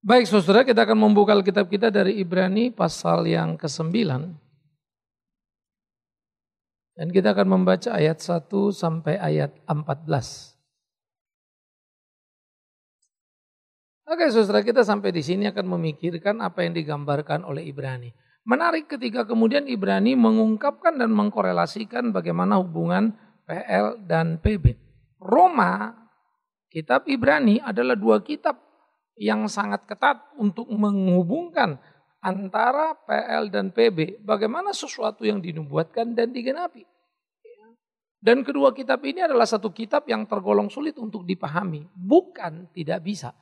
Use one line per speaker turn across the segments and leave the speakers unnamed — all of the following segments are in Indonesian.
Baik saudara, kita akan membuka Alkitab kita dari Ibrani pasal yang ke-9. Dan kita akan membaca ayat 1 sampai ayat 14. Oke saudara, kita sampai di sini akan memikirkan apa yang digambarkan oleh Ibrani. Menarik ketika kemudian Ibrani mengungkapkan dan mengkorelasikan bagaimana hubungan PL dan PB. Roma, kitab Ibrani adalah dua kitab yang sangat ketat untuk menghubungkan antara PL dan PB. Bagaimana sesuatu yang dinubuatkan dan digenapi. Dan kedua kitab ini adalah satu kitab yang tergolong sulit untuk dipahami. Bukan tidak bisa.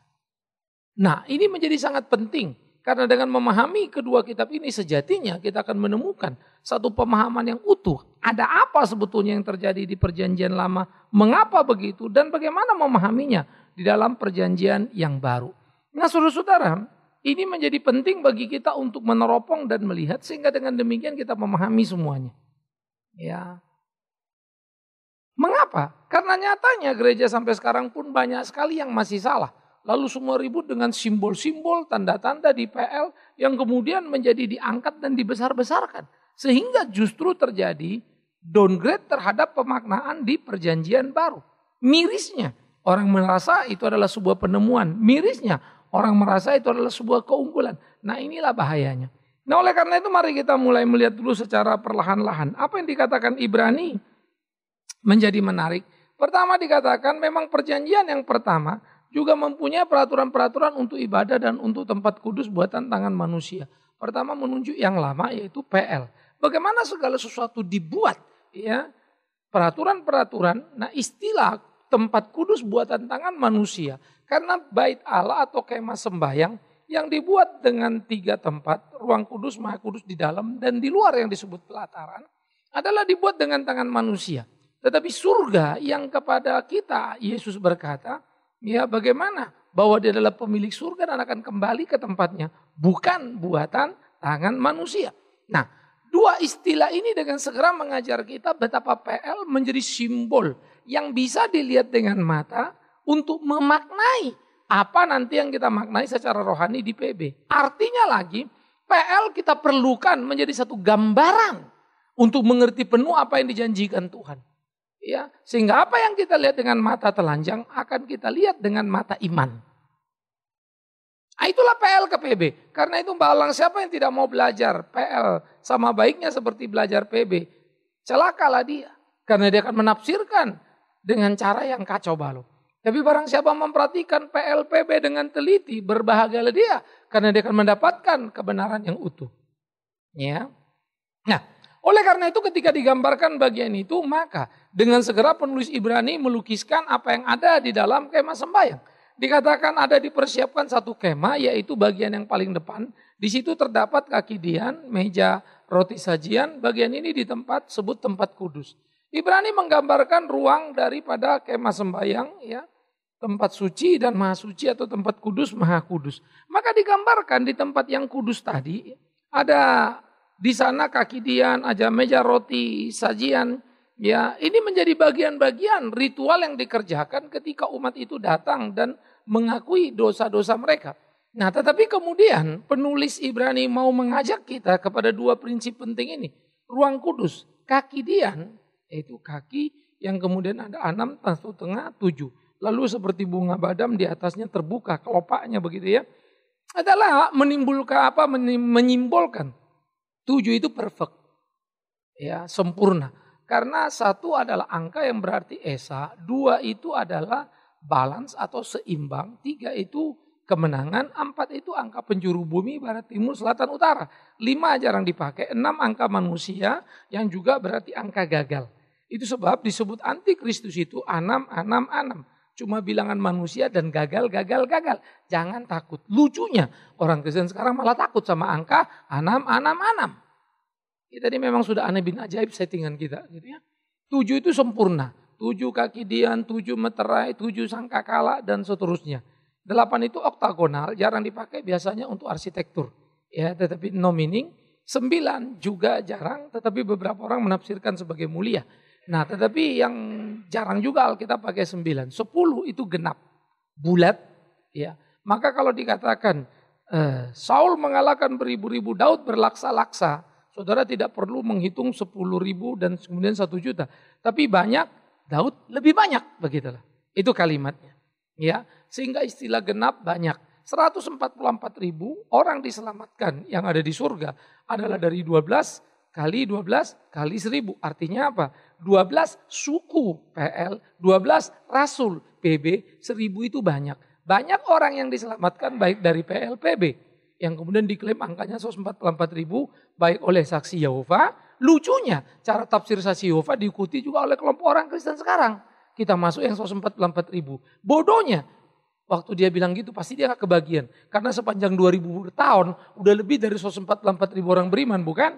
Nah, ini menjadi sangat penting. Karena dengan memahami kedua kitab ini sejatinya kita akan menemukan satu pemahaman yang utuh. Ada apa sebetulnya yang terjadi di perjanjian lama, mengapa begitu, dan bagaimana memahaminya di dalam perjanjian yang baru. Nah saudara-saudara, ini menjadi penting bagi kita untuk meneropong dan melihat sehingga dengan demikian kita memahami semuanya. Ya. Mengapa? Karena nyatanya gereja sampai sekarang pun banyak sekali yang masih salah. Lalu semua ribut dengan simbol-simbol, tanda-tanda di PL yang kemudian menjadi diangkat dan dibesar-besarkan. Sehingga justru terjadi downgrade terhadap pemaknaan di perjanjian baru. Mirisnya, orang merasa itu adalah sebuah penemuan. Mirisnya, orang merasa itu adalah sebuah keunggulan. Nah inilah bahayanya. Nah oleh karena itu mari kita mulai melihat dulu secara perlahan-lahan. Apa yang dikatakan Ibrani menjadi menarik. Pertama dikatakan memang perjanjian yang pertama juga mempunyai peraturan-peraturan untuk ibadah dan untuk tempat kudus buatan tangan manusia. Pertama menunjuk yang lama yaitu PL. Bagaimana segala sesuatu dibuat, ya, peraturan-peraturan. Nah istilah tempat kudus buatan tangan manusia. Karena bait Allah atau kemah sembahyang yang dibuat dengan 3 tempat, ruang kudus, maha kudus di dalam dan di luar yang disebut pelataran, adalah dibuat dengan tangan manusia. Tetapi surga yang kepada kita, Yesus berkata, ya bagaimana? Bahwa dia adalah pemilik surga dan akan kembali ke tempatnya. Bukan buatan tangan manusia. Nah, dua istilah ini dengan segera mengajar kita betapa PL menjadi simbol yang bisa dilihat dengan mata untuk memaknai apa nanti yang kita maknai secara rohani di PB. Artinya lagi, PL kita perlukan menjadi satu gambaran untuk mengerti penuh apa yang dijanjikan Tuhan. Ya, sehingga apa yang kita lihat dengan mata telanjang akan kita lihat dengan mata iman. Nah, itulah PL ke PB. Karena itu balang siapa yang tidak mau belajar PL sama baiknya seperti belajar PB. Celakalah dia. Karena dia akan menafsirkan dengan cara yang kacau balau. Tapi barang siapa memperhatikan PL PB dengan teliti, berbahagialah dia. Karena dia akan mendapatkan kebenaran yang utuh. Ya. Nah, oleh karena itu ketika digambarkan bagian itu, maka dengan segera penulis Ibrani melukiskan apa yang ada di dalam kemah sembahyang. Dikatakan ada dipersiapkan satu kemah, yaitu bagian yang paling depan. Di situ terdapat kaki dian, meja roti sajian, bagian ini di tempat sebut tempat kudus. Ibrani menggambarkan ruang daripada kemah sembahyang, ya, tempat suci dan maha suci atau tempat kudus, maha kudus. Maka digambarkan di tempat yang kudus tadi, ada di sana kaki dian, ada meja roti, sajian. Ya, ini menjadi bagian-bagian ritual yang dikerjakan ketika umat itu datang dan mengakui dosa-dosa mereka. Nah, tetapi kemudian penulis Ibrani mau mengajak kita kepada dua prinsip penting ini. Ruang kudus, kaki dian, yaitu kaki yang kemudian ada 6, satu tengah, 7. Lalu seperti bunga badam di atasnya terbuka, kelopaknya begitu ya. Adalah menimbulkan apa? Menyimbolkan 7 itu perfect, ya, sempurna. Karena 1 adalah angka yang berarti esa, 2 itu adalah balance atau seimbang, 3 itu kemenangan, 4 itu angka penjuru bumi, barat, timur, selatan, utara. 5 jarang dipakai, 6 angka manusia yang juga berarti angka gagal. Itu sebab disebut antikristus itu 6, 6, 6. Cuma bilangan manusia dan gagal, gagal, gagal. Jangan takut. Lucunya orang Kristen sekarang malah takut sama angka 6, 6, 6. Kita ini memang sudah aneh bin ajaib settingan kita. Gitu ya. 7 itu sempurna. 7 kaki dian, 7 meterai, 7 sangkakala dan seterusnya. 8 itu oktagonal, jarang dipakai biasanya untuk arsitektur. Ya, tetapi no meaning. 9 juga jarang, tetapi beberapa orang menafsirkan sebagai mulia. Nah, tetapi yang jarang juga Alkitab pakai 9. 10 itu genap, bulat, ya. Maka kalau dikatakan Saul mengalahkan beribu-ribu, Daud berlaksa-laksa, saudara tidak perlu menghitung 10.000 dan kemudian 1 juta. Tapi banyak, Daud lebih banyak, begitulah. Itu kalimatnya. Ya, sehingga istilah genap banyak. 144.000 orang diselamatkan yang ada di surga adalah dari 12 kali 12 kali 1.000. Artinya apa? 12 suku PL, 12 rasul PB, 1.000 itu banyak. Banyak orang yang diselamatkan baik dari PL, PB. Yang kemudian diklaim angkanya 144.000 baik oleh saksi Yehova. Lucunya cara tafsir saksi Yehova diikuti juga oleh kelompok orang Kristen sekarang. Kita masuk yang 144.000. Bodohnya, waktu dia bilang gitu pasti dia gak kebagian. Karena sepanjang 2000 tahun udah lebih dari 144.000 orang beriman, bukan?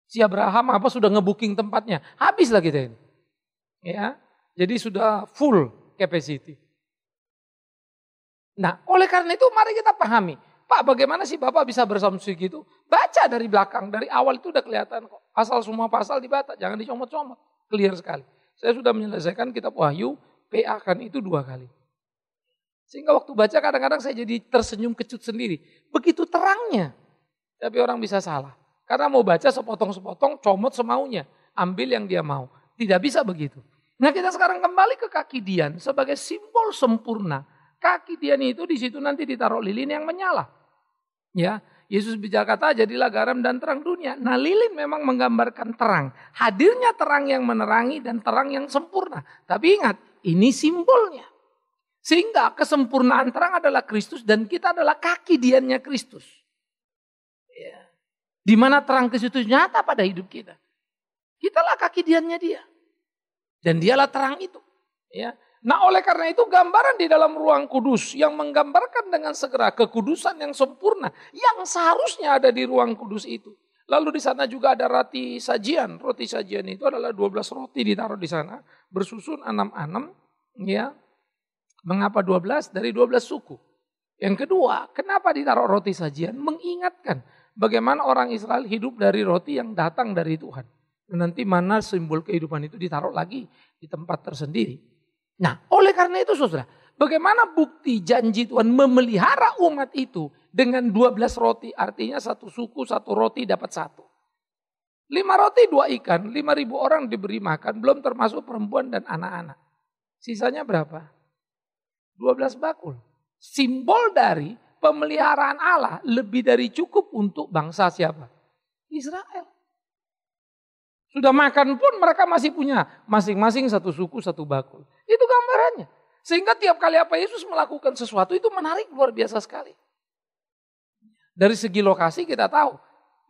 Si Abraham apa sudah ngebooking tempatnya. Habislah kita ini. Ya, jadi sudah full capacity. Nah, oleh karena itu mari kita pahami. Pak, bagaimana sih Bapak bisa berasumsi gitu? Baca dari belakang, dari awal itu udah kelihatan kok. Asal semua pasal dibaca, jangan dicomot-comot. Clear sekali. Saya sudah menyelesaikan kitab Wahyu, PA kan itu 2 kali. Sehingga waktu baca kadang-kadang saya jadi tersenyum kecut sendiri. Begitu terangnya. Tapi orang bisa salah. Karena mau baca sepotong-sepotong, comot semaunya. Ambil yang dia mau. Tidak bisa begitu. Nah, kita sekarang kembali ke kaki Dian sebagai simbol sempurna. Kaki Dian itu di situ nanti ditaruh lilin yang menyala. Ya, Yesus bicara kata jadilah garam dan terang dunia. Nah, lilin memang menggambarkan terang. Hadirnya terang yang menerangi dan terang yang sempurna. Tapi ingat, ini simbolnya. Sehingga kesempurnaan terang adalah Kristus dan kita adalah kaki Diannya Kristus. Ya. Di mana terang Kristus nyata pada hidup kita. Kitalah kaki Diannya dia. Dan dialah terang itu. Ya. Nah, oleh karena itu gambaran di dalam ruang kudus yang menggambarkan dengan segera kekudusan yang sempurna yang seharusnya ada di ruang kudus itu. Lalu di sana juga ada roti sajian. Roti sajian itu adalah 12 roti ditaruh di sana, bersusun 6-6, ya. Mengapa 12? Dari 12 suku. Yang kedua, kenapa ditaruh roti sajian? Mengingatkan bagaimana orang Israel hidup dari roti yang datang dari Tuhan. Dan nanti mana simbol kehidupan itu ditaruh lagi di tempat tersendiri. Nah, oleh karena itu saudara, bagaimana bukti janji Tuhan memelihara umat itu dengan 12 roti, artinya 1 suku, 1 roti dapat 1. 5 roti 2 ikan, 5.000 orang diberi makan, belum termasuk perempuan dan anak-anak. Sisanya berapa? 12 bakul. Simbol dari pemeliharaan Allah lebih dari cukup untuk bangsa siapa? Israel. Sudah makan pun mereka masih punya masing-masing 1 suku, 1 bakul. Itu gambarannya. Sehingga tiap kali apa Yesus melakukan sesuatu itu menarik luar biasa sekali. Dari segi lokasi kita tahu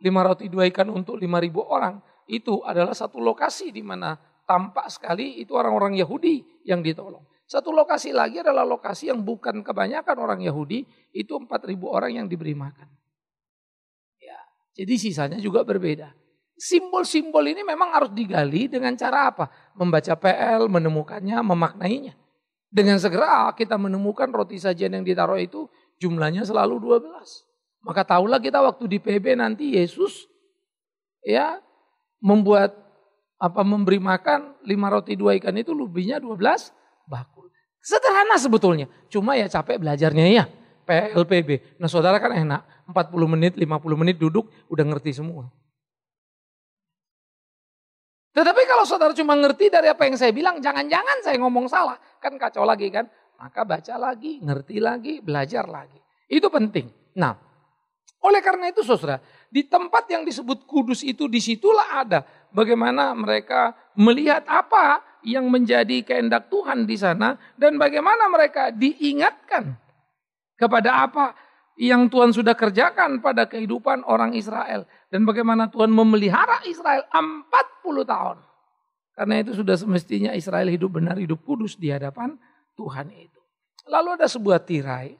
5 roti 2 ikan untuk 5.000 orang itu adalah satu lokasi di mana tampak sekali itu orang-orang Yahudi yang ditolong. Satu lokasi lagi adalah lokasi yang bukan kebanyakan orang Yahudi, itu 4.000 orang yang diberi makan. Ya, jadi sisanya juga berbeda. Simbol-simbol ini memang harus digali dengan cara apa? Membaca PL, menemukannya, memaknainya. Dengan segera kita menemukan roti sajian yang ditaruh itu jumlahnya selalu 12. Maka tahulah kita waktu di PB nanti Yesus ya memberi makan 5 roti 2 ikan itu lebihnya 12 bakul. Sederhana sebetulnya. Cuma ya capek belajarnya ya. PL, PB. Nah saudara kan enak. 40 menit, 50 menit duduk udah ngerti semua. Tetapi kalau saudara cuma ngerti dari apa yang saya bilang, jangan-jangan saya ngomong salah. Kan kacau lagi kan. Maka baca lagi, ngerti lagi, belajar lagi. Itu penting. Nah, oleh karena itu saudara, di tempat yang disebut kudus itu, disitulah ada bagaimana mereka melihat apa yang menjadi kehendak Tuhan di sana. Dan bagaimana mereka diingatkan kepada apa yang Tuhan sudah kerjakan pada kehidupan orang Israel. Dan bagaimana Tuhan memelihara Israel 40 tahun. Karena itu sudah semestinya Israel hidup benar, hidup kudus di hadapan Tuhan itu. Lalu ada sebuah tirai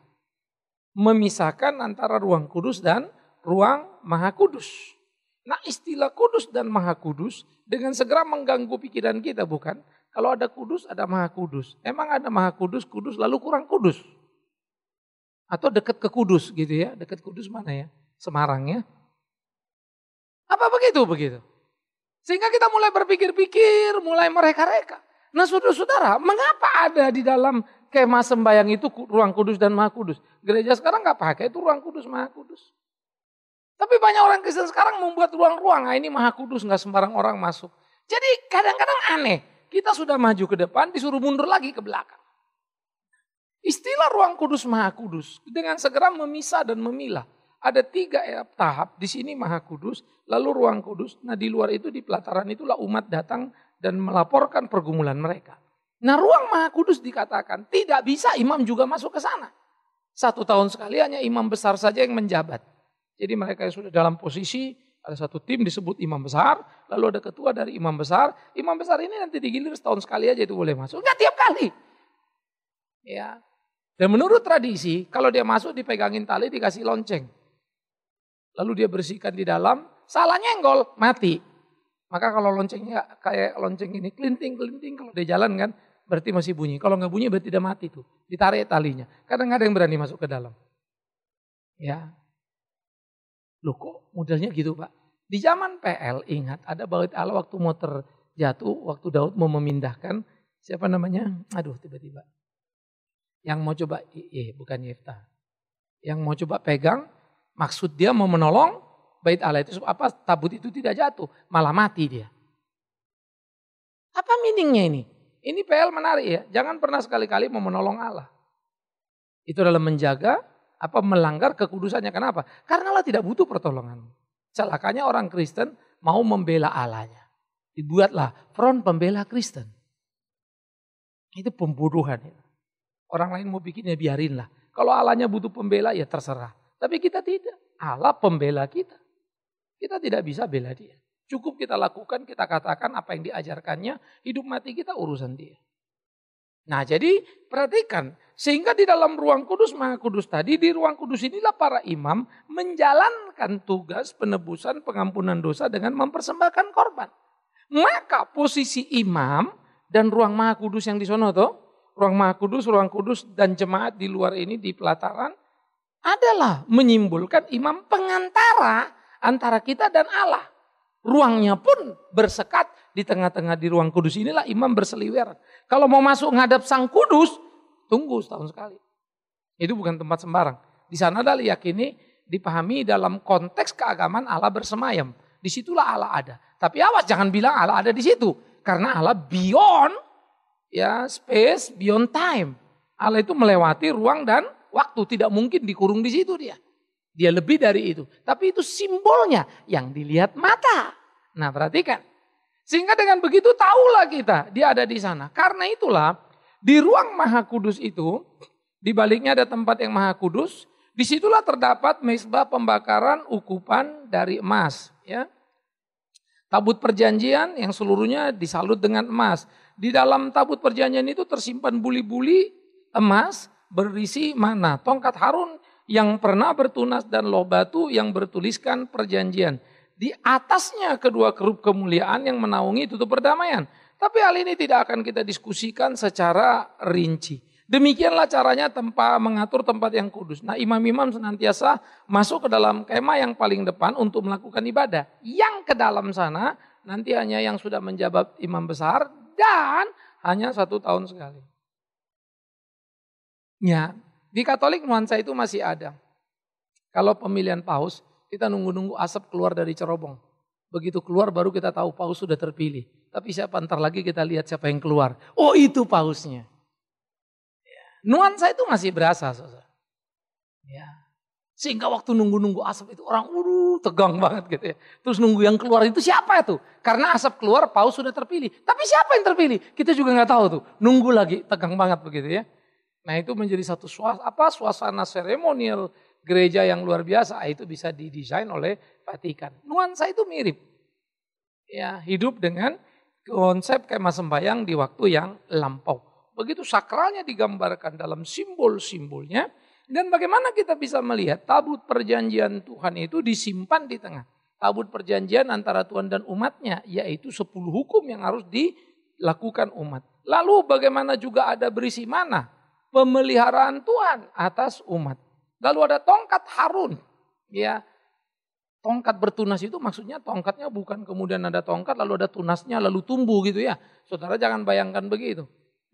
memisahkan antara ruang kudus dan ruang maha kudus. Nah istilah kudus dan maha kudus dengan segera mengganggu pikiran kita bukan? Kalau ada kudus ada maha kudus. Emang ada maha kudus, kudus lalu kurang kudus? Atau dekat ke Kudus gitu ya. Dekat Kudus mana ya? Semarang ya. Apa begitu? Sehingga kita mulai berpikir-pikir, mulai mereka-reka. Nah saudara-saudara, mengapa ada di dalam kemah sembahyang itu ruang kudus dan maha kudus. Gereja sekarang nggak pakai itu ruang kudus, maha kudus. Tapi banyak orang Kristen sekarang membuat ruang-ruang, ini maha kudus, nggak sembarang orang masuk. Jadi kadang-kadang aneh, kita sudah maju ke depan, disuruh mundur lagi ke belakang. Istilah ruang kudus, maha kudus, dengan segera memisah dan memilah. Ada 3 tahap, di sini maha kudus, lalu ruang kudus. Nah di luar itu, di pelataran itulah umat datang dan melaporkan pergumulan mereka. Nah ruang maha kudus dikatakan, tidak bisa imam juga masuk ke sana. 1 tahun sekali hanya imam besar saja yang menjabat. Jadi mereka yang sudah dalam posisi, ada satu tim disebut imam besar, lalu ada ketua dari imam besar. Imam besar ini nanti digilir setahun sekali aja itu boleh masuk, enggak tiap kali. Ya. Dan menurut tradisi, kalau dia masuk dipegangin tali, dikasih lonceng. Lalu dia bersihkan di dalam, salah nyenggol, mati. Maka kalau loncengnya kayak lonceng ini, kelinting-kelinting, kalau dia jalan kan, berarti masih bunyi. Kalau nggak bunyi berarti udah mati tuh, ditarik talinya. Kadang ada yang berani masuk ke dalam. Ya, loh kok modelnya gitu Pak. Di zaman PL ingat ada bait Allah waktu mau terjatuh, waktu Daud mau memindahkan, siapa namanya? Aduh tiba-tiba. Yang mau coba, bukan Yeftah. Yang mau coba pegang, maksud dia mau menolong bait Allah itu apa? Tabut itu tidak jatuh, malah mati dia. Apa meaningnya ini? Ini PL menarik ya. Jangan pernah sekali-kali mau menolong Allah. Itu adalah menjaga melanggar kekudusannya. Kenapa? Karena Allah tidak butuh pertolongan. Celakanya orang Kristen mau membela Allahnya. Dibuatlah front pembela Kristen. Itu pembodohan. Orang lain mau bikinnya biarinlah. Kalau Allahnya butuh pembela ya terserah. Tapi kita tidak. Allah pembela kita. Kita tidak bisa bela dia. Cukup kita lakukan, kita katakan apa yang diajarkannya. Hidup mati kita urusan dia. Nah jadi perhatikan. Sehingga di dalam ruang kudus, maha kudus tadi. Di ruang kudus inilah para imam menjalankan tugas penebusan pengampunan dosa dengan mempersembahkan korban. Maka posisi imam dan ruang maha kudus yang di sono tuh. Ruang maha kudus, ruang kudus dan jemaat di luar ini di pelataran. Adalah menyimbolkan imam pengantara antara kita dan Allah. Ruangnya pun bersekat di tengah-tengah di ruang kudus inilah imam berseliweran. Kalau mau masuk ngadap sang kudus, tunggu setahun sekali. Itu bukan tempat sembarang. Di sana adalah diyakini, dipahami dalam konteks keagamaan Allah bersemayam. Disitulah Allah ada. Tapi awas jangan bilang Allah ada di situ. Karena Allah beyond space, beyond time. Allah itu melewati ruang dan waktu, tidak mungkin dikurung di situ dia. Dia lebih dari itu. Tapi itu simbolnya yang dilihat mata. Nah perhatikan. Sehingga dengan begitu tahulah kita dia ada di sana. Karena itulah di ruang maha kudus itu, di baliknya ada tempat yang maha kudus. Disitulah terdapat mezbah pembakaran ukupan dari emas. Ya. Tabut perjanjian yang seluruhnya disalut dengan emas. Di dalam tabut perjanjian itu tersimpan buli-buli emas berisi mana? Tongkat Harun yang pernah bertunas dan loh batu yang bertuliskan perjanjian. Di atasnya kedua kerup kemuliaan yang menaungi tutup perdamaian. Tapi hal ini tidak akan kita diskusikan secara rinci. Demikianlah caranya mengatur tempat yang kudus. Nah imam-imam senantiasa masuk ke dalam kemah yang paling depan untuk melakukan ibadah. Yang ke dalam sana nanti hanya yang sudah menjabat imam besar dan hanya 1 tahun sekali. Ya, di Katolik nuansa itu masih ada. Kalau pemilihan paus, kita nunggu-nunggu asap keluar dari cerobong. Begitu keluar baru kita tahu paus sudah terpilih. Tapi siapa ntar lagi kita lihat siapa yang keluar. Oh itu pausnya. Ya. Nuansa itu masih berasa. Saudara. Ya. Sehingga waktu nunggu-nunggu asap itu orang tegang banget gitu ya. Terus nunggu yang keluar itu siapa itu? Karena asap keluar paus sudah terpilih. Tapi siapa yang terpilih? Kita juga nggak tahu tuh. Nunggu lagi tegang banget begitu ya. Nah itu menjadi satu suasana seremonial gereja yang luar biasa. Itu bisa didesain oleh Vatikan. Nuansa itu mirip. Ya, hidup dengan konsep kemah sembahyang di waktu yang lampau. Begitu sakralnya digambarkan dalam simbol-simbolnya. Dan bagaimana kita bisa melihat tabut perjanjian Tuhan itu disimpan di tengah. Tabut perjanjian antara Tuhan dan umatnya. Yaitu 10 hukum yang harus dilakukan umat. Lalu bagaimana juga ada berisi mana? Pemeliharaan Tuhan atas umat. Lalu ada tongkat Harun. Ya, tongkat bertunas itu maksudnya tongkatnya bukan kemudian ada tongkat lalu ada tunasnya lalu tumbuh gitu ya. Saudara jangan bayangkan begitu.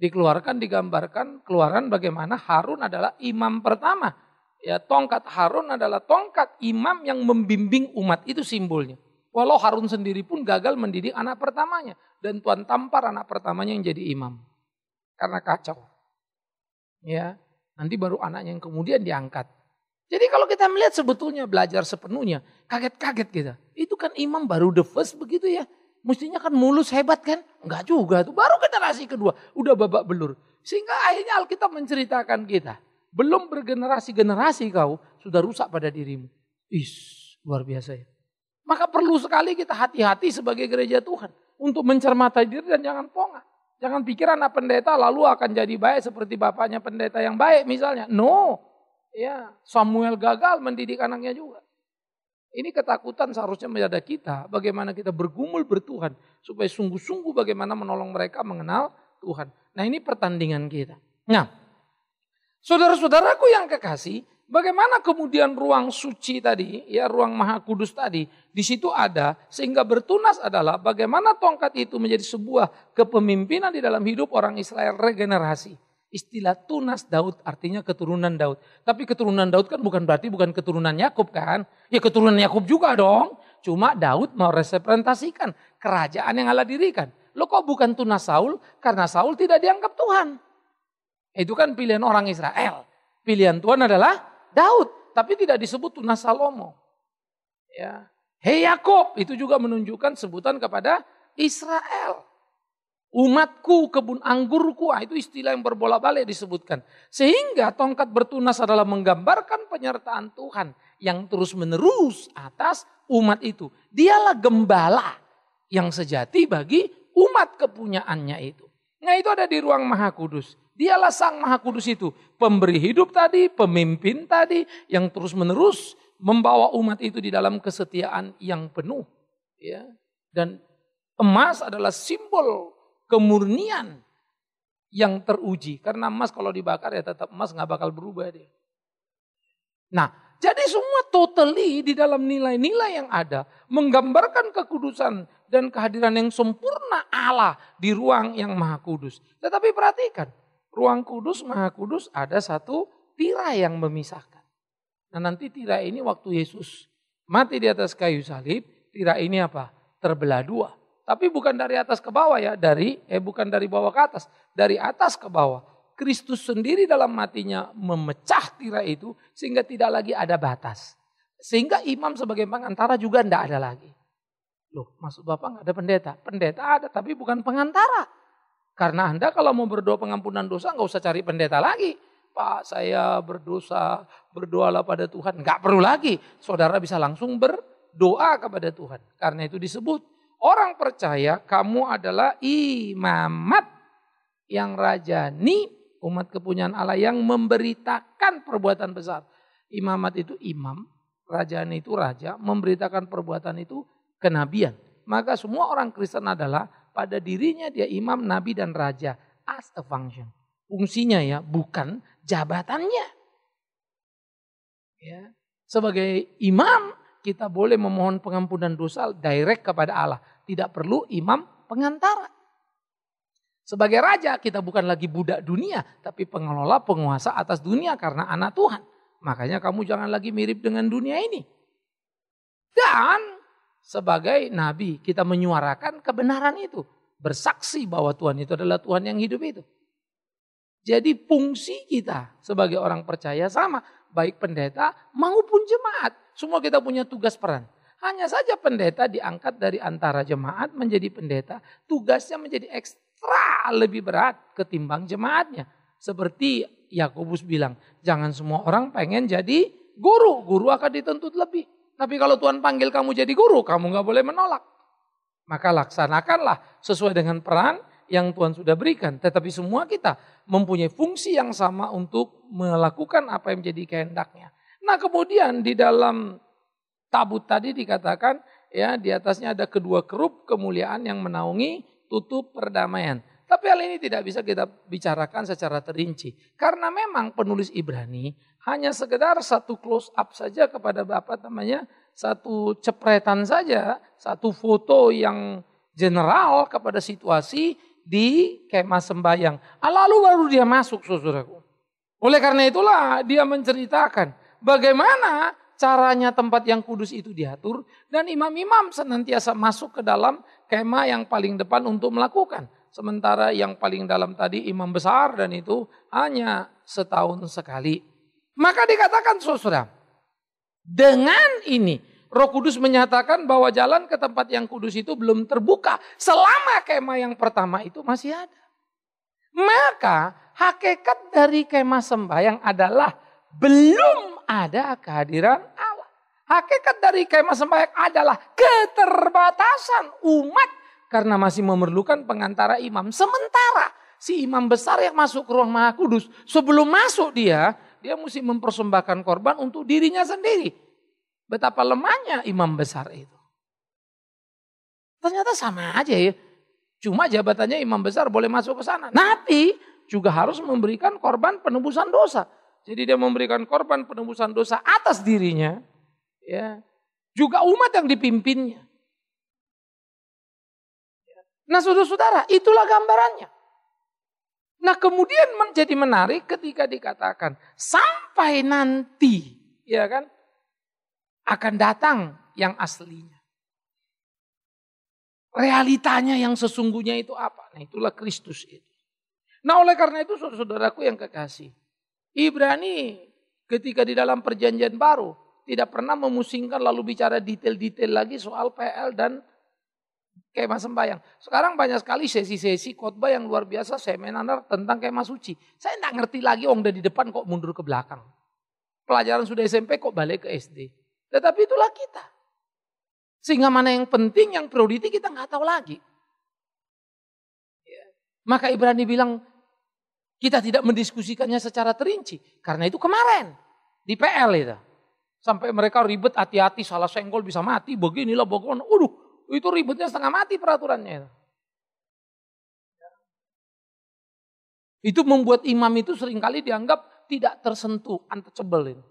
Dikeluarkan, digambarkan keluaran bagaimana Harun adalah imam pertama. Ya, tongkat Harun adalah tongkat imam yang membimbing umat, itu simbolnya. Walau Harun sendiri pun gagal mendidik anak pertamanya. Dan Tuhan tampar anak pertamanya yang jadi imam. Karena kacau. Ya, nanti baru anaknya yang kemudian diangkat. Jadi kalau kita melihat sebetulnya belajar sepenuhnya, kaget-kaget kita. Itu kan imam baru the first begitu ya. Mestinya kan mulus hebat kan? Enggak juga tuh, baru generasi kedua. Udah babak belur. Sehingga akhirnya Alkitab menceritakan kita. Belum bergenerasi-generasi kau, sudah rusak pada dirimu. Luar biasa ya. Maka perlu sekali kita hati-hati sebagai gereja Tuhan. Untuk mencermati diri dan jangan pongah. Jangan pikir anak pendeta lalu akan jadi baik seperti bapaknya pendeta yang baik misalnya. No. Ya, Samuel gagal mendidik anaknya juga. Ini ketakutan seharusnya menjadi kita. Bagaimana kita bergumul bertuhan. Supaya sungguh-sungguh bagaimana menolong mereka mengenal Tuhan. Nah ini pertandingan kita. Nah, saudara-saudaraku yang kekasih. Bagaimana kemudian ruang suci tadi, ya ruang maha kudus tadi. Di situ ada, sehingga bertunas adalah bagaimana tongkat itu menjadi sebuah kepemimpinan di dalam hidup orang Israel regenerasi. Istilah tunas Daud artinya keturunan Daud. Tapi keturunan Daud kan bukan berarti bukan keturunan Yakub kan. Ya keturunan Yakub juga dong. Cuma Daud mau representasikan kerajaan yang Allah dirikan. Loh kok bukan tunas Saul? Karena Saul tidak dianggap Tuhan. Itu kan pilihan orang Israel. Pilihan Tuhan adalah Daud. Tapi tidak disebut tunas Salomo. Ya. Hei Yakub, itu juga menunjukkan sebutan kepada Israel. Umatku, kebun anggurku, itu istilah yang berbolak-balik disebutkan. Sehingga tongkat bertunas adalah menggambarkan penyertaan Tuhan yang terus menerus atas umat itu. Dialah gembala yang sejati bagi umat kepunyaannya itu. Nah itu ada di ruang maha kudus. Dialah sang maha kudus itu. Pemberi hidup tadi, pemimpin tadi yang terus menerus membawa umat itu di dalam kesetiaan yang penuh. Ya. Dan emas adalah simbol kemurnian yang teruji. Karena emas kalau dibakar ya tetap emas, gak bakal berubah dia. Nah, jadi semua totally di dalam nilai-nilai yang ada menggambarkan kekudusan dan kehadiran yang sempurna Allah di ruang yang maha kudus. Tetapi perhatikan, ruang kudus, maha kudus ada satu tirai yang memisahkan. Nah nanti tirai ini waktu Yesus mati di atas kayu salib, tirai ini apa? Terbelah dua. Tapi bukan dari atas ke bawah ya, bukan dari bawah ke atas, dari atas ke bawah. Kristus sendiri dalam matinya memecah tirai itu sehingga tidak lagi ada batas. Sehingga imam sebagai pengantara juga tidak ada lagi. Loh, maksud Bapak nggak ada pendeta? Pendeta ada tapi bukan pengantara. Karena Anda kalau mau berdoa pengampunan dosa nggak usah cari pendeta lagi. Pak, saya berdosa, berdoalah pada Tuhan. Nggak perlu lagi. Saudara bisa langsung berdoa kepada Tuhan. Karena itu disebut orang percaya kamu adalah imamat yang rajani, umat kepunyaan Allah yang memberitakan perbuatan besar. Imamat itu imam, rajani itu raja, memberitakan perbuatan itu kenabian. Maka semua orang Kristen adalah pada dirinya dia imam, nabi dan raja as a function. Fungsinya ya, bukan jabatannya. Ya. Sebagai imam kita boleh memohon pengampunan dosa direct kepada Allah. Tidak perlu imam pengantara. Sebagai raja kita bukan lagi budak dunia. Tapi pengelola penguasa atas dunia karena anak Tuhan. Makanya kamu jangan lagi mirip dengan dunia ini. Dan sebagai nabi kita menyuarakan kebenaran itu. Bersaksi bahwa Tuhan itu adalah Tuhan yang hidup itu. Jadi fungsi kita sebagai orang percaya sama. Baik pendeta maupun jemaat. Semua kita punya tugas peran. Hanya saja pendeta diangkat dari antara jemaat menjadi pendeta. Tugasnya menjadi ekstra lebih berat ketimbang jemaatnya. Seperti Yakobus bilang, jangan semua orang pengen jadi guru. Guru akan dituntut lebih. Tapi kalau Tuhan panggil kamu jadi guru, kamu gak boleh menolak. Maka laksanakanlah sesuai dengan peran yang Tuhan sudah berikan. Tetapi semua kita mempunyai fungsi yang sama untuk melakukan apa yang menjadi kehendaknya. Nah kemudian di dalam tabut tadi dikatakan ya di atasnya ada kedua kerup kemuliaan yang menaungi tutup perdamaian. Tapi hal ini tidak bisa kita bicarakan secara terinci. Karena memang penulis Ibrani hanya sekedar satu close up saja kepada satu cepretan saja, satu foto yang general kepada situasi di kemah sembahyang. Lalu baru dia masuk, saudaraku. Oleh karena itulah dia menceritakan bagaimana caranya tempat yang kudus itu diatur. Dan imam-imam senantiasa masuk ke dalam kemah yang paling depan untuk melakukan. Sementara yang paling dalam tadi imam besar dan itu hanya setahun sekali. Maka dikatakan saudara, dengan ini Roh Kudus menyatakan bahwa jalan ke tempat yang kudus itu belum terbuka selama kemah yang pertama itu masih ada. Maka hakikat dari kemah sembahyang adalah belum ada kehadiran Allah. Hakikat dari kemah sembahyang adalah keterbatasan umat karena masih memerlukan pengantara imam. Sementara si imam besar yang masuk ke ruang Maha Kudus, sebelum masuk dia mesti mempersembahkan korban untuk dirinya sendiri. Betapa lemahnya imam besar itu. Ternyata sama aja ya. Cuma jabatannya imam besar boleh masuk ke sana. Tapi juga harus memberikan korban penebusan dosa. Jadi dia memberikan korban penebusan dosa atas dirinya. Ya, juga umat yang dipimpinnya. Nah saudara-saudara, itulah gambarannya. Nah kemudian menjadi menarik ketika dikatakan sampai nanti, ya kan, akan datang yang aslinya. Realitanya yang sesungguhnya itu apa? Nah itulah Kristus itu. Nah oleh karena itu saudaraku yang kekasih, Ibrani ketika di dalam perjanjian baru tidak pernah memusingkan lalu bicara detail-detail lagi soal PL dan kemah sembahyang. Sekarang banyak sekali sesi-sesi khotbah yang luar biasa, seminar tentang kemah suci. Saya tidak ngerti lagi orang udah di depan kok mundur ke belakang. Pelajaran sudah SMP kok balik ke SD. Tetapi itulah kita. Sehingga mana yang penting, yang priority kita nggak tahu lagi. Ya. Maka Ibrani bilang kita tidak mendiskusikannya secara terinci. Karena itu kemarin di PL itu. Sampai mereka ribet, hati-hati salah senggol bisa mati, beginilah begini. Itu ribetnya setengah mati peraturannya. Itu membuat imam itu seringkali dianggap tidak tersentuh, untouchable itu.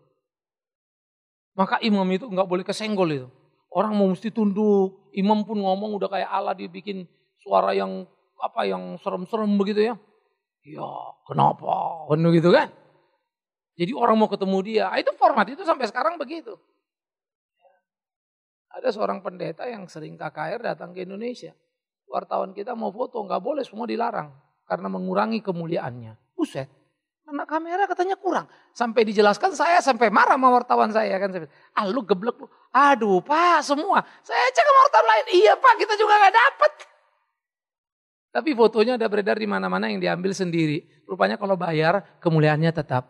Maka imam itu nggak boleh kesenggol itu. Orang mau mesti tunduk, imam pun ngomong udah kayak Allah dibikin suara yang serem-serem begitu ya. Ya kenapa? Penuh gitu kan. Jadi orang mau ketemu dia, itu format itu sampai sekarang begitu. Ada seorang pendeta yang sering KKR datang ke Indonesia. Wartawan kita mau foto, nggak boleh, semua dilarang. Karena mengurangi kemuliaannya. Buset, karena kamera katanya kurang. Sampai dijelaskan saya sampai marah sama wartawan saya. Kan lu geblek lu. Aduh Pak semua. Saya cek ke wartawan lain, iya Pak kita juga nggak dapet. Tapi fotonya ada beredar di mana-mana yang diambil sendiri. Rupanya kalau bayar kemuliaannya tetap.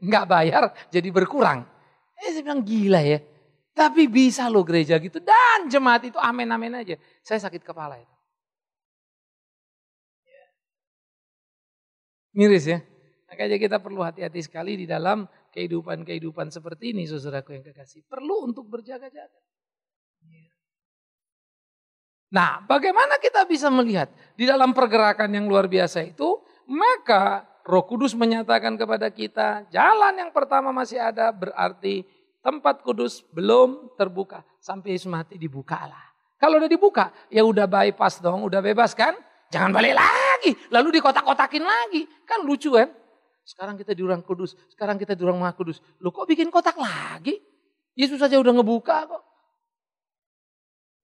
Nggak bayar jadi berkurang. Saya bilang gila ya. Tapi bisa loh gereja gitu. Dan jemaat itu amin-amin aja. Saya sakit kepala itu. Miris ya. Makanya kita perlu hati-hati sekali di dalam kehidupan-kehidupan seperti ini saudaraku yang kekasih. Perlu untuk berjaga-jaga. Nah bagaimana kita bisa melihat di dalam pergerakan yang luar biasa itu. Maka Roh Kudus menyatakan kepada kita jalan yang pertama masih ada berarti tempat kudus belum terbuka. Sampai Yesus mati dibukalah. Kalau udah dibuka ya udah bypass dong, udah bebas kan. Jangan balik lagi, lalu dikotak-kotakin lagi. Kan lucu kan. Sekarang kita di ruang kudus, sekarang kita di ruang Maha Kudus. Lu kok bikin kotak lagi? Yesus saja udah ngebuka kok.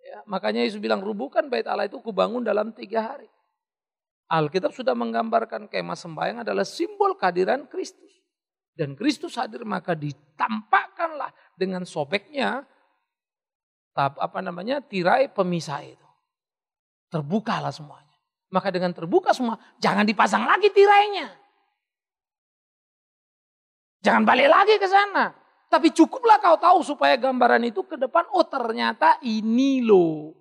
Ya, makanya Yesus bilang rubuhkan bait Allah itu kubangun dalam 3 hari. Alkitab sudah menggambarkan kemah sembahyang adalah simbol kehadiran Kristus. Dan Kristus hadir maka ditampakkanlah dengan sobeknya tirai pemisah itu. Terbukalah semuanya. Maka dengan terbuka semua jangan dipasang lagi tirainya. Jangan balik lagi ke sana. Tapi cukuplah kau tahu supaya gambaran itu ke depan oh ternyata ini loh.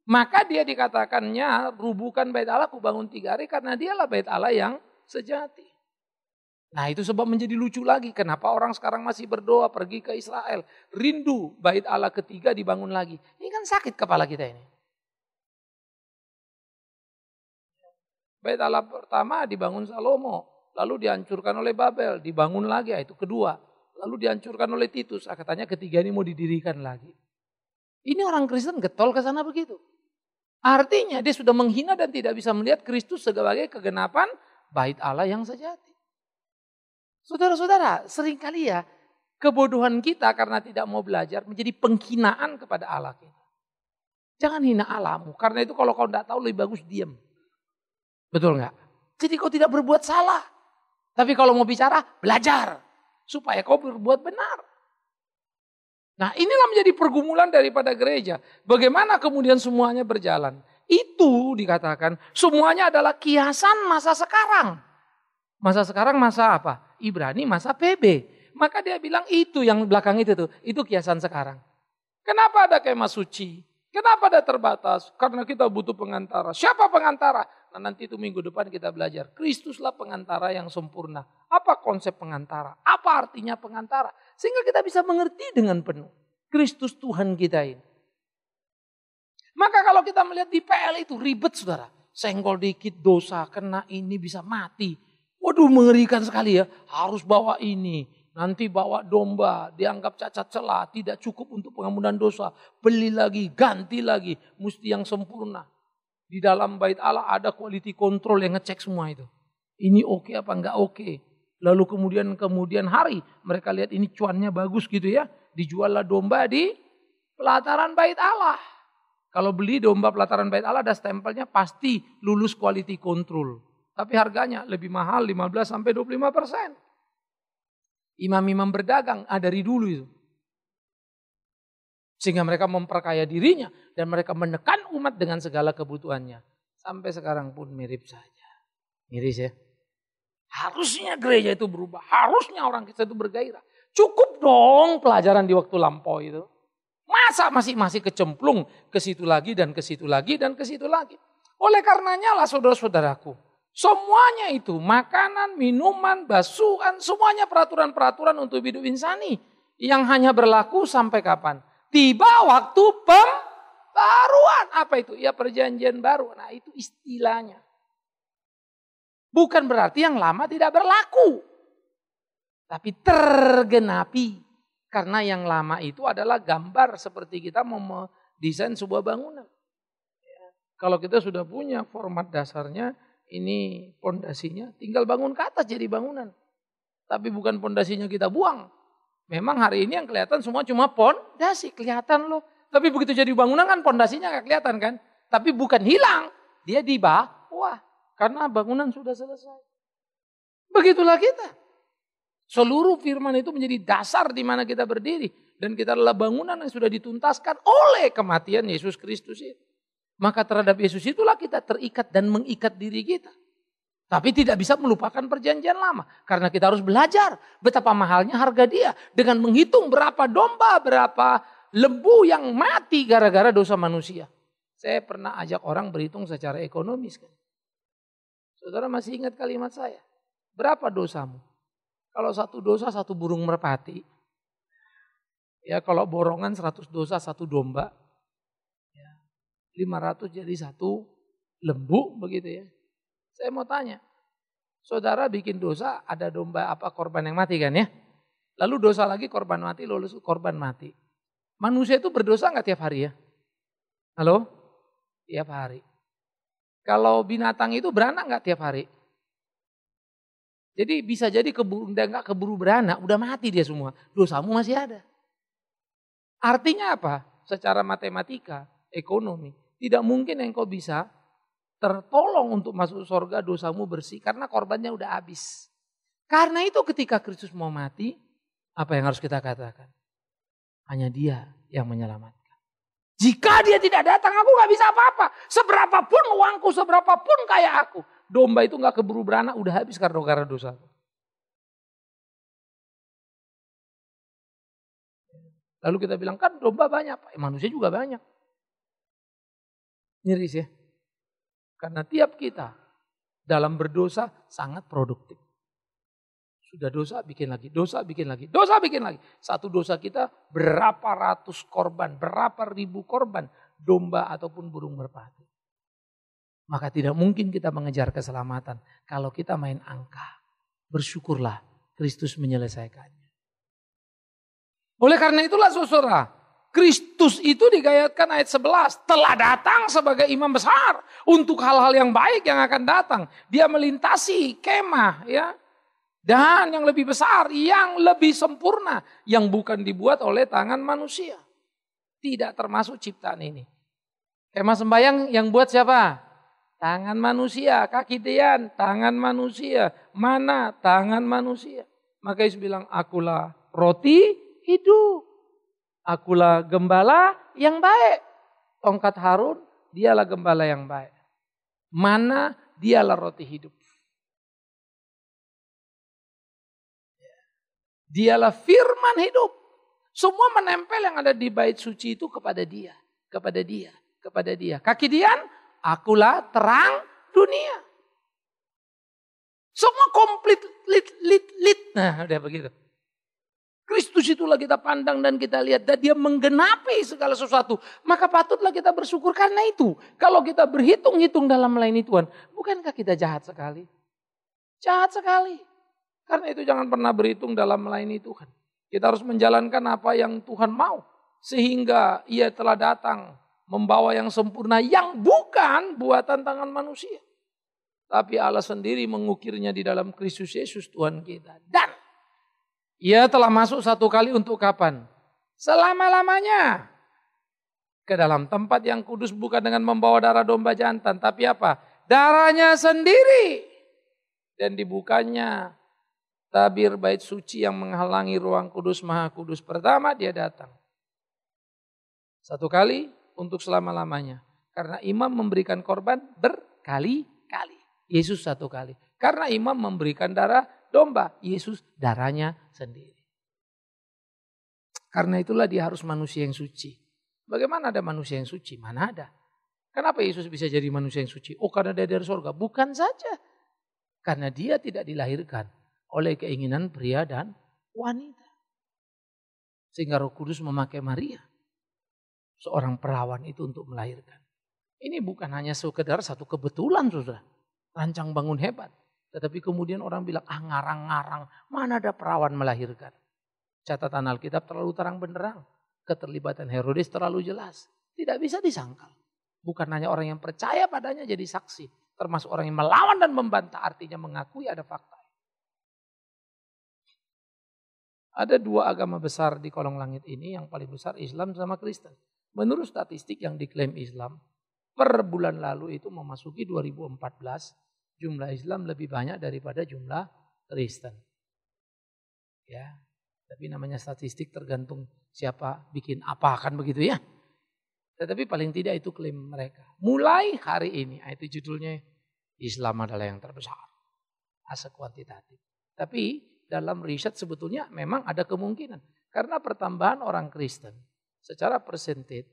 Maka dia dikatakannya rubuhkan bait Allah kubangun 3 hari karena dialah bait Allah yang sejati. Nah itu sebab menjadi lucu lagi. Kenapa orang sekarang masih berdoa pergi ke Israel. Rindu bait Allah ketiga dibangun lagi. Ini kan sakit kepala kita ini. Bait Allah pertama dibangun Salomo. Lalu dihancurkan oleh Babel. Dibangun lagi itu kedua. Lalu dihancurkan oleh Titus. Katanya ketiga ini mau didirikan lagi. Ini orang Kristen getol ke sana begitu. Artinya dia sudah menghina dan tidak bisa melihat Kristus sebagai kegenapan bait Allah yang sejati. Saudara-saudara, seringkali ya kebodohan kita karena tidak mau belajar menjadi penghinaan kepada Allah kita. Jangan hina Allahmu, karena itu kalau kau tidak tahu lebih bagus diam. Betul nggak? Jadi kau tidak berbuat salah. Tapi kalau mau bicara, belajar. Supaya kau berbuat benar. Nah, inilah menjadi pergumulan daripada gereja. Bagaimana kemudian semuanya berjalan. Itu dikatakan semuanya adalah kiasan masa sekarang. Masa sekarang masa apa? Ibrani masa PB. Maka dia bilang itu yang belakang itu kiasan sekarang. Kenapa ada kemah suci? Kenapa ada terbatas? Karena kita butuh pengantara. Siapa pengantara? Nah, nanti itu minggu depan kita belajar. Kristuslah pengantara yang sempurna. Apa konsep pengantara? Apa artinya pengantara? Sehingga kita bisa mengerti dengan penuh. Kristus Tuhan kita ini. Maka kalau kita melihat di PL itu ribet saudara. Senggol dikit dosa, kena ini bisa mati. Waduh mengerikan sekali ya. Harus bawa ini. Nanti bawa domba, dianggap cacat celah, tidak cukup untuk pengampunan dosa. Beli lagi, ganti lagi, mesti yang sempurna. Di dalam bait Allah ada quality control yang ngecek semua itu. Ini oke apa enggak oke. Lalu kemudian hari mereka lihat ini cuannya bagus gitu ya. Dijuallah domba di pelataran bait Allah. Kalau beli domba pelataran bait Allah ada stempelnya pasti lulus quality control. Tapi harganya lebih mahal 15-25%. Imam-imam berdagang dari dulu itu. Sehingga mereka memperkaya dirinya dan mereka menekan umat dengan segala kebutuhannya. Sampai sekarang pun mirip saja. Miris ya. Harusnya gereja itu berubah. Harusnya orang kita itu bergairah. Cukup dong pelajaran di waktu lampau itu. Masa masih kecemplung ke situ lagi dan ke situ lagi dan ke situ lagi. Oleh karenanya lah saudara-saudaraku. Semuanya itu makanan, minuman, basuhan, semuanya peraturan-peraturan untuk hidup insani. Yang hanya berlaku sampai kapan? Tiba waktu pembaruan. Apa itu? Ya perjanjian baru. Nah itu istilahnya. Bukan berarti yang lama tidak berlaku. Tapi tergenapi. Karena yang lama itu adalah gambar seperti kita mau mendesain sebuah bangunan. Kalau kita sudah punya format dasarnya, ini pondasinya, tinggal bangun ke atas jadi bangunan. Tapi bukan pondasinya kita buang. Memang hari ini yang kelihatan semua cuma pondasi, kelihatan loh. Tapi begitu jadi bangunan kan pondasinya gak kelihatan kan. Tapi bukan hilang, dia di bawah. Karena bangunan sudah selesai. Begitulah kita. Seluruh firman itu menjadi dasar di mana kita berdiri. Dan kita adalah bangunan yang sudah dituntaskan oleh kematian Yesus Kristus itu. Maka terhadap Yesus itulah kita terikat dan mengikat diri kita. Tapi tidak bisa melupakan perjanjian lama. Karena kita harus belajar betapa mahalnya harga dia. Dengan menghitung berapa domba, berapa lembu yang mati gara-gara dosa manusia. Saya pernah ajak orang berhitung secara ekonomis. Kan? Saudara masih ingat kalimat saya? Berapa dosamu? Kalau satu dosa, satu burung merpati. Ya kalau borongan 100 dosa, satu domba. 500 jadi satu lembu begitu ya. Saya mau tanya, saudara bikin dosa ada domba apa korban yang mati kan ya? Lalu dosa lagi korban mati, lalu korban mati. Manusia itu berdosa nggak tiap hari ya? Halo? Tiap hari. Kalau binatang itu beranak nggak tiap hari? Jadi bisa jadi nggak keburu beranak, udah mati dia semua. Dosamu masih ada. Artinya apa? Secara matematika, ekonomi. Tidak mungkin engkau bisa tertolong untuk masuk surga dosamu bersih. Karena korbannya udah habis. Karena itu ketika Kristus mau mati, apa yang harus kita katakan? Hanya dia yang menyelamatkan. Jika dia tidak datang, aku gak bisa apa-apa. Seberapapun uangku, seberapapun kaya aku. Domba itu gak keburu beranak, udah habis karena dosaku. Lalu kita bilang, kan domba banyak. Manusia juga banyak. Miris ya. Karena tiap kita dalam berdosa sangat produktif. Sudah dosa bikin lagi, dosa bikin lagi, dosa bikin lagi. Satu dosa kita berapa ratus korban, berapa ribu korban domba ataupun burung merpati. Maka tidak mungkin kita mengejar keselamatan kalau kita main angka. Bersyukurlah Kristus menyelesaikannya. Oleh karena itulah saudara, Kristus itu digayatkan ayat 11. Telah datang sebagai imam besar untuk hal-hal yang baik yang akan datang. Dia melintasi kemah ya. Dan yang lebih besar, yang lebih sempurna. Yang bukan dibuat oleh tangan manusia. Tidak termasuk ciptaan ini. Kemah sembahyang yang buat siapa? Tangan manusia. Kaki Dian, tangan manusia. Mana? Tangan manusia. Maka Yesus bilang, akulah roti hidup. Akulah gembala yang baik. Tongkat Harun, dialah gembala yang baik. Mana? Dialah roti hidup. Dialah firman hidup. Semua menempel yang ada di bait suci itu kepada dia. Kepada dia. Kepada dia. Kaki Dian, akulah terang dunia. Semua komplit, lit. Nah udah begitu. Kristus itulah kita pandang dan kita lihat. Dan dia menggenapi segala sesuatu. Maka patutlah kita bersyukur karena itu. Kalau kita berhitung-hitung dalam melayani Tuhan. Bukankah kita jahat sekali? Jahat sekali. Karena itu jangan pernah berhitung dalam melayani Tuhan. Kita harus menjalankan apa yang Tuhan mau. Sehingga ia telah datang membawa yang sempurna. Yang bukan buatan tangan manusia. Tapi Allah sendiri mengukirnya di dalam Kristus Yesus Tuhan kita. Dan ia telah masuk satu kali untuk kapan? Selama-lamanya. Ke dalam tempat yang kudus bukan dengan membawa darah domba jantan. Tapi apa? Darahnya sendiri. Dan dibukanya tabir bait suci yang menghalangi ruang kudus maha kudus. Pertama dia datang. Satu kali untuk selama-lamanya. Karena imam memberikan korban berkali-kali. Yesus satu kali. Karena imam memberikan darah domba, Yesus darahnya sendiri. Karena itulah dia harus manusia yang suci. Bagaimana ada manusia yang suci? Mana ada? Kenapa Yesus bisa jadi manusia yang suci? Oh karena dia dari surga. Bukan saja. Karena dia tidak dilahirkan oleh keinginan pria dan wanita. Sehingga Roh Kudus memakai Maria. Seorang perawan itu untuk melahirkan. Ini bukan hanya sekedar satu kebetulan saudara. Rancang bangun hebat. Tetapi kemudian orang bilang, ngarang-ngarang, mana ada perawan melahirkan. Catatan Alkitab terlalu terang benderang. Keterlibatan Herodes terlalu jelas. Tidak bisa disangkal. Bukan hanya orang yang percaya padanya jadi saksi. Termasuk orang yang melawan dan membantah, artinya mengakui ada fakta. Ada dua agama besar di kolong langit ini, yang paling besar Islam sama Kristen. Menurut statistik yang diklaim Islam, per bulan lalu itu memasuki 2014, jumlah Islam lebih banyak daripada jumlah Kristen. Ya, tapi namanya statistik tergantung siapa bikin apa kan begitu ya. Tetapi paling tidak itu klaim mereka. Mulai hari ini, itu judulnya Islam adalah yang terbesar. Asa kuantitatif. Tapi dalam riset sebetulnya memang ada kemungkinan. Karena pertambahan orang Kristen secara persentage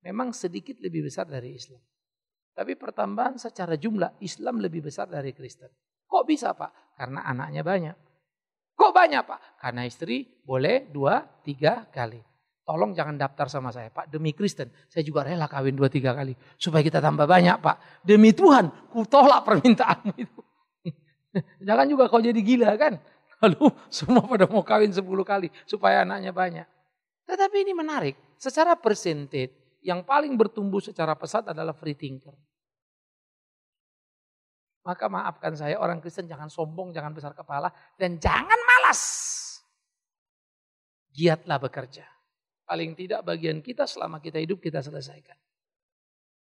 memang sedikit lebih besar dari Islam. Tapi pertambahan secara jumlah Islam lebih besar dari Kristen. Kok bisa Pak? Karena anaknya banyak. Kok banyak Pak? Karena istri boleh 2-3 kali. Tolong jangan daftar sama saya Pak. Demi Kristen saya juga rela kawin 2-3 kali. Supaya kita tambah banyak Pak. Demi Tuhan ku tolak permintaanmu itu. Jangan juga kau jadi gila kan. Lalu semua pada mau kawin 10 kali. Supaya anaknya banyak. Tetapi ini menarik. Secara persentage. Yang paling bertumbuh secara pesat adalah free thinker. Maka maafkan saya orang Kristen jangan sombong, jangan besar kepala. Dan jangan malas. Giatlah bekerja. Paling tidak bagian kita selama kita hidup kita selesaikan.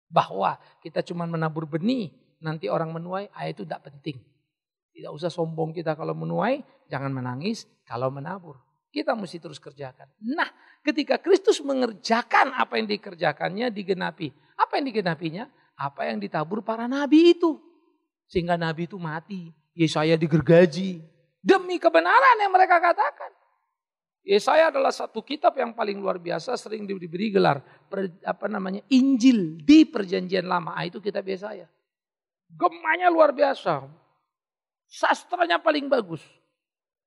Bahwa kita cuma menabur benih, nanti orang menuai, itu tidak penting. Tidak usah sombong kita kalau menuai, jangan menangis kalau menabur. Kita mesti terus kerjakan. Nah, ketika Kristus mengerjakan apa yang dikerjakannya digenapi. Apa yang digenapinya? Apa yang ditabur para nabi itu. Sehingga nabi itu mati. Yesaya digergaji. Demi kebenaran yang mereka katakan. Yesaya adalah satu kitab yang paling luar biasa. Sering diberi gelar. Injil di perjanjian lama. Itu kitab Yesaya. Gemanya luar biasa. Sastranya paling bagus.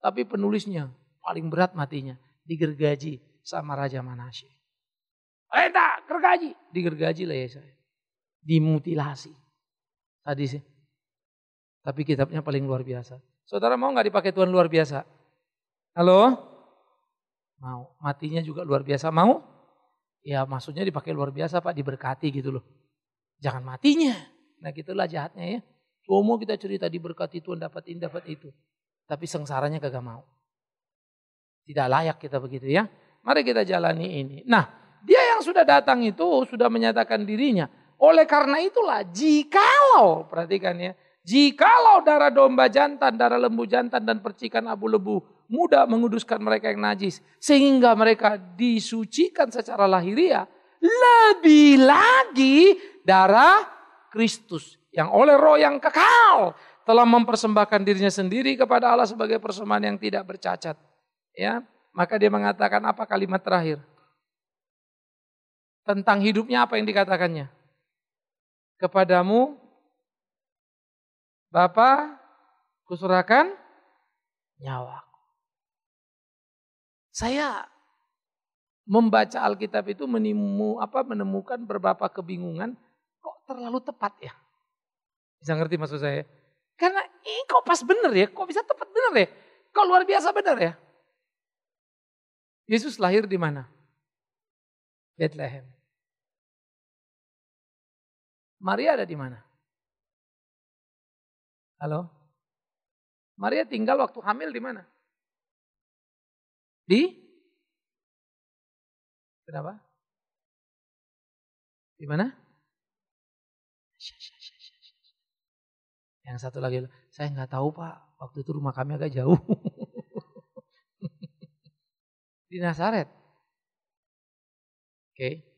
Tapi penulisnya paling berat matinya. Digergaji sama Raja Manasye. Tak gergaji. Digergaji lah Yesaya. Dimutilasi. Tadi sih. Tapi kitabnya paling luar biasa. Saudara mau gak dipakai Tuhan luar biasa? Halo? Mau. Matinya juga luar biasa. Mau? Ya maksudnya dipakai luar biasa Pak, diberkati gitu loh. Jangan matinya. Nah gitulah jahatnya ya. Semua kita cerita diberkati Tuhan dapat ini dapat itu. Tapi sengsaranya kagak mau. Tidak layak kita begitu ya. Mari kita jalani ini. Nah dia yang sudah datang itu sudah menyatakan dirinya. Oleh karena itulah jikalau, perhatikan ya. Jikalau darah domba jantan, darah lembu jantan dan percikan abu lebu mudah menguduskan mereka yang najis. Sehingga mereka disucikan secara lahiriah. Lebih lagi darah Kristus yang oleh roh yang kekal telah mempersembahkan dirinya sendiri kepada Allah sebagai persembahan yang tidak bercacat. Ya, maka dia mengatakan apa kalimat terakhir? Tentang hidupnya apa yang dikatakannya? Kepadamu Bapa, kuserahkan nyawaku. Saya membaca Alkitab itu menemukan beberapa kebingungan. Kok terlalu tepat ya? Bisa ngerti maksud saya? Karena ini kok pas bener ya? Kok bisa tepat bener ya? Kok luar biasa bener ya? Yesus lahir di mana? Bethlehem. Maria ada di mana? Halo? Maria tinggal waktu hamil di mana? Kenapa? Di mana? Yang satu lagi, saya nggak tahu Pak, waktu itu rumah kami agak jauh. Di Nazaret. Oke.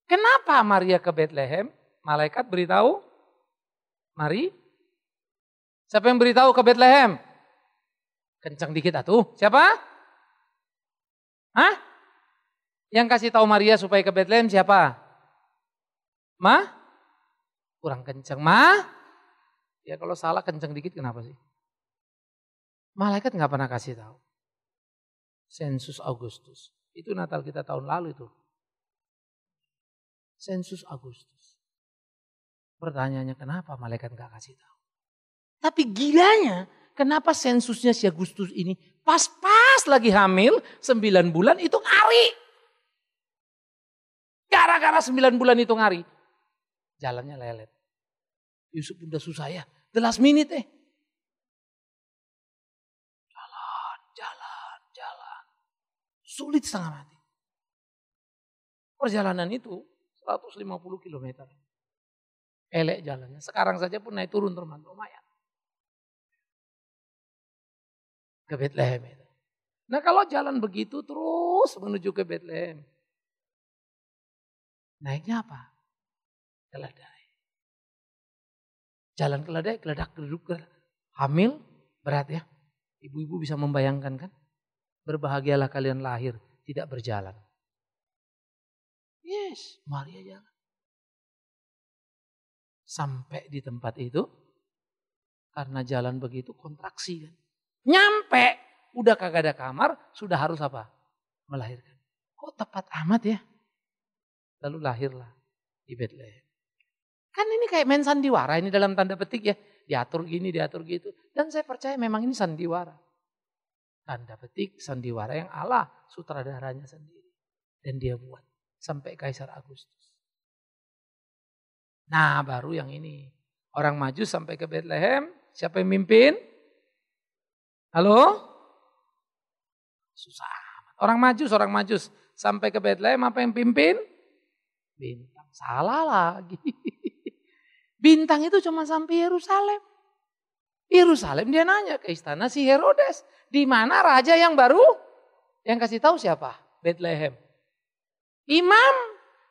Kenapa Maria ke Bethlehem? Malaikat beritahu, mari. Siapa yang beritahu ke Bethlehem? Kencang dikit atuh. Siapa? Hah? Yang kasih tahu Maria supaya ke Bethlehem siapa? Ma? Kurang kencang, Ma? Ya kalau salah kencang dikit kenapa sih? Malaikat nggak pernah kasih tahu. Sensus Agustus. Itu Natal kita tahun lalu itu. Sensus Agustus. Pertanyaannya kenapa malaikat nggak kasih tahu? Tapi gilanya, kenapa sensusnya si Agustus ini pas-pas lagi hamil 9 bulan itu ngari. Gara-gara 9 bulan itu ngari. Jalannya lelet. Yusuf udah susah ya. The last minute Jalan. Sulit setengah mati. Perjalanan itu 150 km. Elek jalannya. Sekarang saja pun naik turun teman lumayan. Ke Bethlehem itu. Nah kalau jalan begitu terus menuju ke Bethlehem. Naiknya apa? Keledai. Jalan keledai, geledak. Hamil, berat ya. Ibu-ibu bisa membayangkan kan? Berbahagialah kalian lahir, tidak berjalan. Yes, Maria jalan. Sampai di tempat itu, karena jalan begitu kontraksi kan. Nyampe, udah kagak ada kamar, sudah harus apa? Melahirkan. Kok tepat amat ya? Lalu lahirlah di Bethlehem. Kan ini kayak main sandiwara ini dalam tanda petik ya. Diatur gini, diatur gitu. Dan saya percaya memang ini sandiwara. Tanda petik sandiwara yang Allah sutradaranya sendiri. Dan dia buat sampai Kaisar Agustus. Nah baru yang ini. Orang Majus sampai ke Bethlehem. Siapa yang mimpin? Halo? Susah amat. Orang Majus. Sampai ke Bethlehem apa yang pimpin? Bintang. Salah lagi. Bintang itu cuma sampai Yerusalem. Yerusalem dia nanya ke istana si Herodes. Di mana raja yang baru? Yang kasih tahu siapa? Bethlehem. Imam.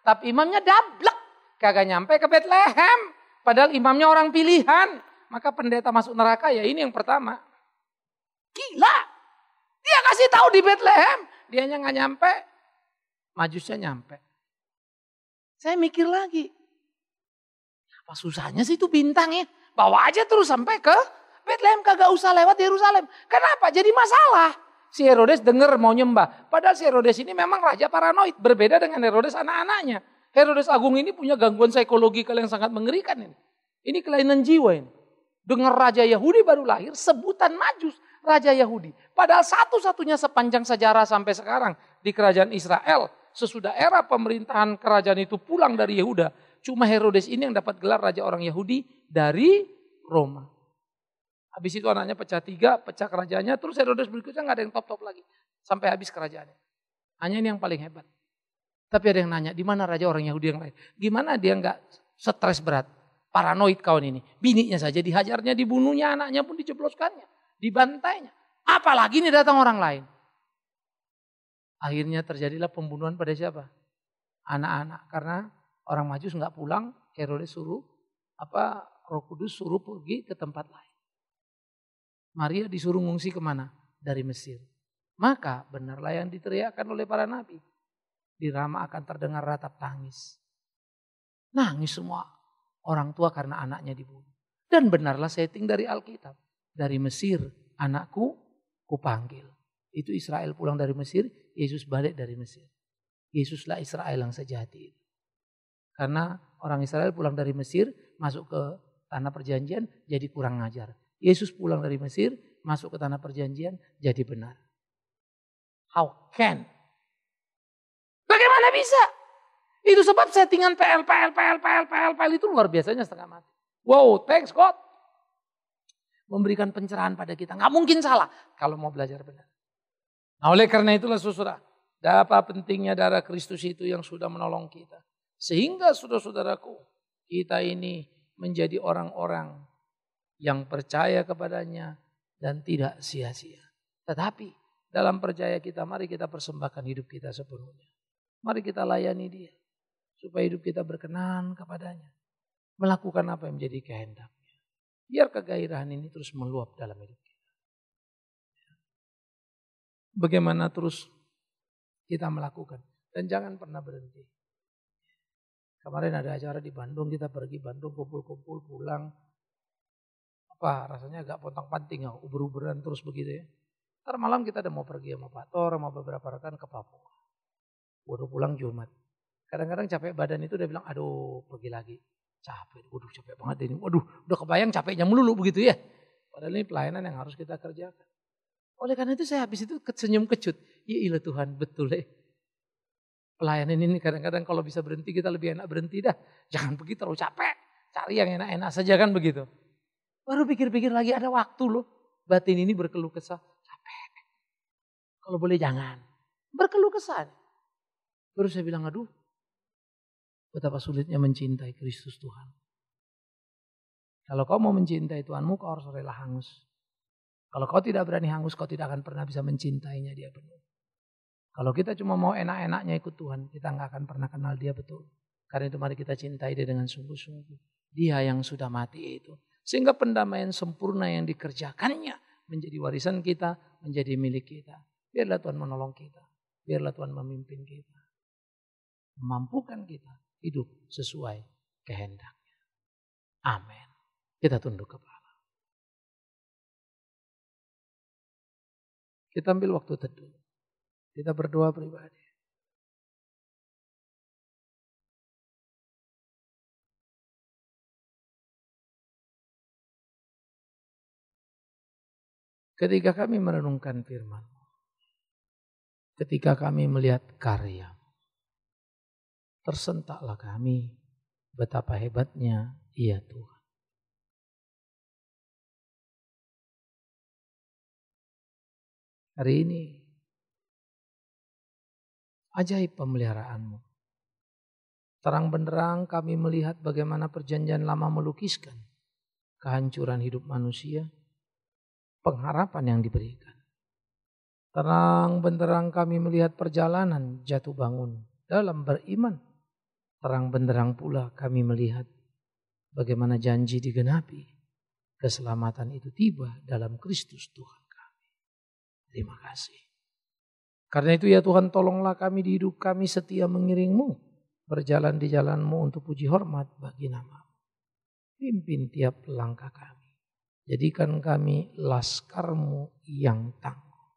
Tapi imamnya dablek. Kagak nyampe ke Bethlehem. Padahal imamnya orang pilihan. Maka pendeta masuk neraka ya ini yang pertama. Gila. Dia kasih tahu di Bethlehem. Dianya nggak nyampe. Majusnya nyampe. Saya mikir lagi. Apa susahnya sih itu bintang ya. Bawa aja terus sampai ke Bethlehem. Kagak usah lewat Yerusalem. Kenapa? Jadi masalah. Si Herodes dengar mau nyembah. Padahal si Herodes ini memang raja paranoid. Berbeda dengan Herodes anak-anaknya. Herodes Agung ini punya gangguan psikologikal yang sangat mengerikan ini. Ini kelainan jiwa ini. Dengar raja Yahudi baru lahir, sebutan Majus, raja Yahudi. Padahal satu-satunya sepanjang sejarah sampai sekarang di kerajaan Israel sesudah era pemerintahan kerajaan itu pulang dari Yehuda, cuma Herodes ini yang dapat gelar raja orang Yahudi dari Roma. Habis itu anaknya pecah 3, pecah kerajaannya, terus Herodes berikutnya nggak ada yang top-top lagi. Sampai habis kerajaannya. Hanya ini yang paling hebat. Tapi ada yang nanya, di mana raja orang Yahudi yang lain? Gimana dia nggak stres berat? Paranoid kawan ini. Bininya saja dihajarnya, dibunuhnya, anaknya pun dijebloskannya. Dibantainya. Apalagi ini datang orang lain. Akhirnya terjadilah pembunuhan pada siapa? Anak-anak. Karena orang Majus nggak pulang, Herodes suruh, Roh Kudus suruh pergi ke tempat lain. Maria disuruh ngungsi kemana? Dari Mesir. Maka benarlah yang diteriakkan oleh para nabi. Di Rama akan terdengar ratap tangis. Nangis semua orang tua karena anaknya dibunuh. Dan benarlah setting dari Alkitab. Dari Mesir, anakku kupanggil. Itu Israel pulang dari Mesir, Yesus balik dari Mesir. Yesuslah Israel yang sejati. Karena orang Israel pulang dari Mesir, masuk ke tanah perjanjian, jadi kurang ngajar. Yesus pulang dari Mesir, masuk ke tanah perjanjian, jadi benar. How can? Bagaimana bisa? Itu sebab settingan PL itu luar biasanya setengah mati. Wow, thanks God. Memberikan pencerahan pada kita. Nggak mungkin salah kalau mau belajar benar. Nah oleh karena itulah saudara, apa pentingnya darah Kristus itu yang sudah menolong kita. Sehingga saudara-saudaraku, kita ini menjadi orang-orang yang percaya kepadanya dan tidak sia-sia. Tetapi dalam percaya kita, mari kita persembahkan hidup kita sepenuhnya. Mari kita layani dia. Supaya hidup kita berkenan kepadanya. Melakukan apa yang menjadi kehendaknya. Biar kegairahan ini terus meluap dalam hidup kita. Bagaimana terus kita melakukan. Dan jangan pernah berhenti. Kemarin ada acara di Bandung, kita pergi Bandung kumpul-kumpul pulang. Rasanya agak pontang-panting, uber-uberan terus begitu ya. Ntar malam kita udah mau pergi sama Pak Tor, sama beberapa rekan ke Papua. Udah pulang Jumat. Kadang-kadang capek badan itu udah bilang, aduh pergi lagi. Capek, waduh capek banget ini. Waduh udah kebayang capeknya melulu begitu ya. Padahal ini pelayanan yang harus kita kerjakan. Oleh karena itu saya habis itu senyum kecut. Ya ilah Tuhan, betul ya. Pelayanan ini kadang-kadang kalau bisa berhenti kita lebih enak berhenti dah. Jangan pergi terlalu capek. Cari yang enak-enak saja kan begitu. Baru pikir-pikir lagi ada waktu loh. Batin ini berkeluh kesah. Capek. Kalau boleh jangan. Berkeluh kesah. Baru saya bilang aduh. Betapa sulitnya mencintai Kristus Tuhan. Kalau kau mau mencintai Tuhanmu kau harus rela hangus. Kalau kau tidak berani hangus kau tidak akan pernah bisa mencintainya dia penuh. Kalau kita cuma mau enak-enaknya ikut Tuhan, kita nggak akan pernah kenal dia betul. Karena itu mari kita cintai dia dengan sungguh-sungguh. Dia yang sudah mati itu. Sehingga pendamaian sempurna yang dikerjakannya menjadi warisan kita, menjadi milik kita. Biarlah Tuhan menolong kita. Biarlah Tuhan memimpin kita. Memampukan kita hidup sesuai kehendaknya. Amin. Kita tunduk kepala. Kita ambil waktu teduh. Kita berdoa pribadi. Ketika kami merenungkan firman, ketika kami melihat karya, tersentaklah kami betapa hebatnya Ia Tuhan. Hari ini, ajaib pemeliharaanmu. Terang benderang kami melihat bagaimana perjanjian lama melukiskan kehancuran hidup manusia, pengharapan yang diberikan. Terang benderang kami melihat perjalanan jatuh bangun dalam beriman. Terang benderang pula kami melihat bagaimana janji digenapi. Keselamatan itu tiba dalam Kristus Tuhan kami. Terima kasih. Karena itu ya Tuhan tolonglah kami di hidup kami setia mengiringmu. Berjalan di jalanmu untuk puji hormat bagi nama-Mu. Pimpin tiap langkah kami. Jadikan kami laskarmu yang tangguh.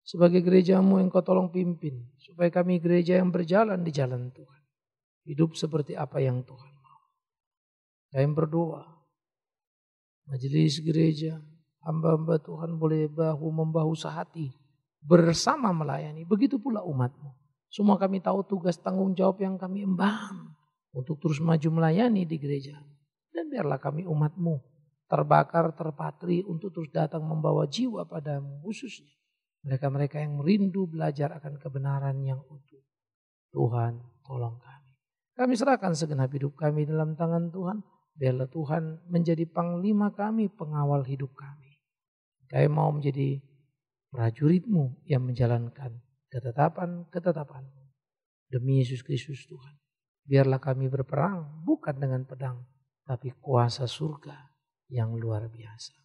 Sebagai gerejamu Engkau tolong pimpin. Supaya kami gereja yang berjalan di jalan Tuhan. Hidup seperti apa yang Tuhan mau. Kami berdoa. Majelis gereja, hamba-hamba Tuhan boleh bahu-membahu sehati. bersama melayani. Begitu pula umatmu. Semua kami tahu tugas tanggung jawab yang kami emban untuk terus maju melayani di gereja. Dan biarlah kami umatmu terbakar, terpatri untuk terus datang membawa jiwa padamu, khususnya mereka-mereka yang merindu belajar akan kebenaran yang utuh. Tuhan, tolong kami. Kami serahkan segenap hidup kami dalam tangan Tuhan. Biarlah Tuhan menjadi panglima kami, pengawal hidup kami. Kami mau menjadi prajuritmu yang menjalankan ketetapan-ketetapanmu. Demi Yesus Kristus Tuhan. Biarlah kami berperang bukan dengan pedang, tapi kuasa surga yang luar biasa.